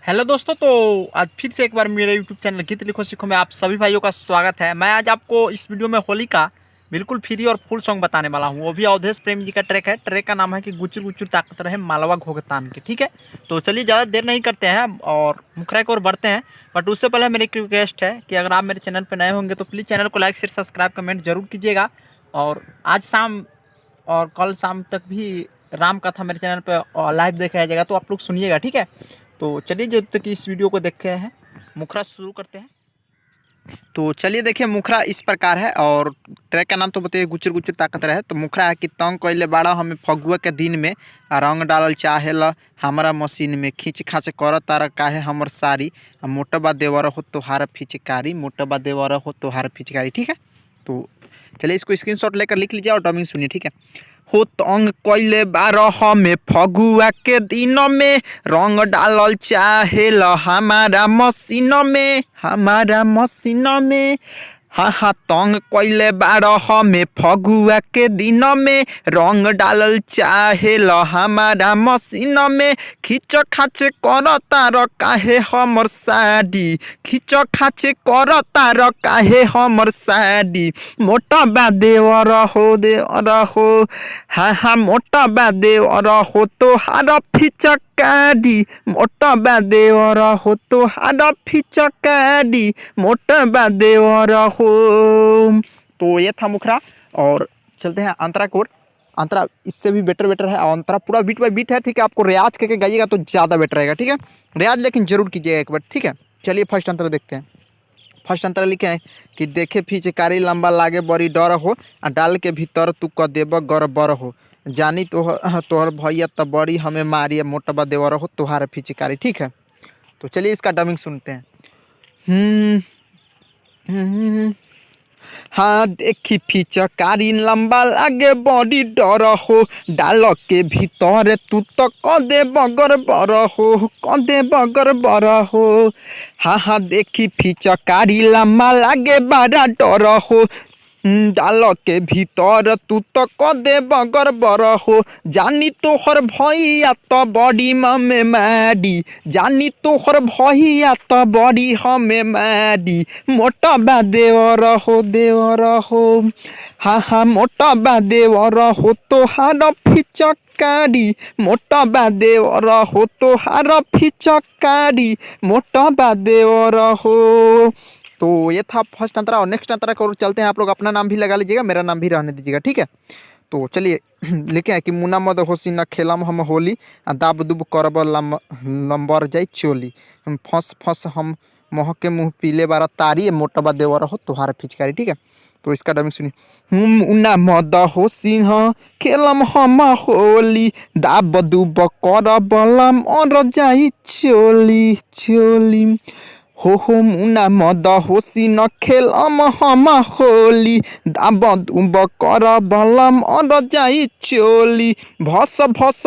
Hello दोस्तों, तो आज फिर से एक बार मेरे यूट्यूब चैनल गीत लिखो सीखो में आप सभी भाइयों का स्वागत है। मैं आज आपको इस वीडियो में होली का बिल्कुल फ्री और फुल सॉन्ग बताने वाला हूँ। वो भी अवधेश प्रेम जी का ट्रैक है। ट्रैक का नाम है कि गुचुर गुचुर ताकत रहे मालवा घोगतान के। ठीक है, तो चलिए ज़्यादा देर नहीं करते हैं और मुखरा की ओर बढ़ते हैं। बट उससे पहले मेरी एक रिक्वेस्ट है कि अगर आप मेरे चैनल पर नए होंगे तो प्लीज़ चैनल को लाइक शेयर सब्सक्राइब कमेंट जरूर कीजिएगा। और आज शाम और कल शाम तक भी राम कथा मेरे चैनल पर लाइव देखा जाएगा, तो आप लोग सुनिएगा। ठीक है, तो चलिए जब तक इस वीडियो को देखे हैं मुखरा शुरू करते हैं। तो चलिए देखिए, मुखरा इस प्रकार है और ट्रैक का नाम तो बताइए गुचर गुचर ताकत रहे। तो मुखरा है कि तंग कैले बाड़ा हमें फगुआ के दिन में रंग डालल चाहेला हमारा मशीन में खींच खाच कर तारा काहे हमर सारी मोटबा देवर हो तोहार फिचकारी मोटबा देवर हो तोहार फिचकारी। ठीक है, तो चलिए इसको स्क्रीनशॉट लेकर लिख लीजिए और डबिंग सुनिए। ठीक है, हो तंग कैले बारह में फगुआ के दिन में रंग डालल चाहेला हमारा मशीन में हाँ हाँ तंग कैले बारह में फगुआ के दिन में रंग डालल चाहेला हमारा मशीन में खींच खाच कर तार काहे हमर साड़ी खींच खाच कर तार काहे हमर साड़ी मोटा बा देवर हो हाँ हाँ मोटा बा देवर हो तोहार फिचकारी मोटा बा देवर हो तोहार फिचकारी मोटा बा देवर हो। तो ये था मुखरा और चलते हैं अंतरा की ओर। अंतरा इससे भी बेटर है और अंतरा पूरा बीट बाई बीट है। ठीक है, आपको रियाज करके गाइएगा तो ज़्यादा बेटर रहेगा। ठीक है, रियाज लेकिन जरूर कीजिएगा एक बार। ठीक है, चलिए फर्स्ट अंतरा देखते हैं। फर्स्ट अंतरा लिखे हैं कि देखे फिचकारी लंबा लागे बड़ी डर हो आ डाल के भीतर तू क देब गड़बड़ हो जानी तोहर भैया त बड़ी हमें मारिए मोटबा देवर हो तोहार फिचकारी। ठीक है, तो चलिए इसका डबिंग सुनते हैं। हाँ देखी फिचकारी लंबा लागे बड़ी डर हो डाल के भीतर तू तो कदे बगर बर हो हाँ हाँ देखी फिचकारी लंबा लागे बड़ा डर हो डाल के भीतर तू तो कदे बगर बर हो जानी तोहर भैया तो बड़ी हमें मारी जानी तोहर भैया तो बड़ी हमें मारी मोटा बा देवर हो हाँ हाँ मोटा बा देवर हो तोहार फिचकारी मोटा बा देवर हो तोहार फिचकारी मोटा बा देवर हो। तो ये था फर्स्ट अंतरा और नेक्स्ट अंतरा को चलते हैं। आप लोग अपना नाम भी लगा लीजिएगा, मेरा नाम भी रहने दीजिएगा। ठीक है, तो चलिए लिखे हैं कि मुना मद होशी न खेलम हम होली दाब दुब करब लंबर जाई चोली फंस हम मोह के मुँह पीले बारा तारी मोटबा देवर हो तोहार फिचकारी। ठीक है, तो इसका डबिंग सुनिए। मुना मद होशी न खेलम हम होली दाब दुब करब लंबर जाई चोली हो मुना मद होशी न खेलम हम होली दाब दुब करब लंबर जाई चोली भस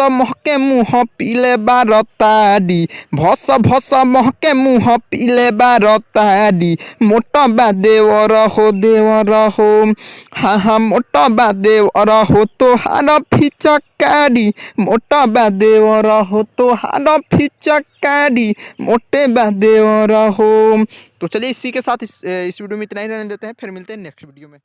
महके मुँह पीले बार तारी भस महके मुँह पीले बार तारी मोटा बा देवर हो हाँ हाँ मोटा बा देवर हो तोहार फिचकारी मोटा बा देवर हो तोहार फिचकारी मोटे बा देवर हो। तो चलिए इसी के साथ इस वीडियो में इतना ही रहने देते हैं, फिर मिलते हैं नेक्स्ट वीडियो में।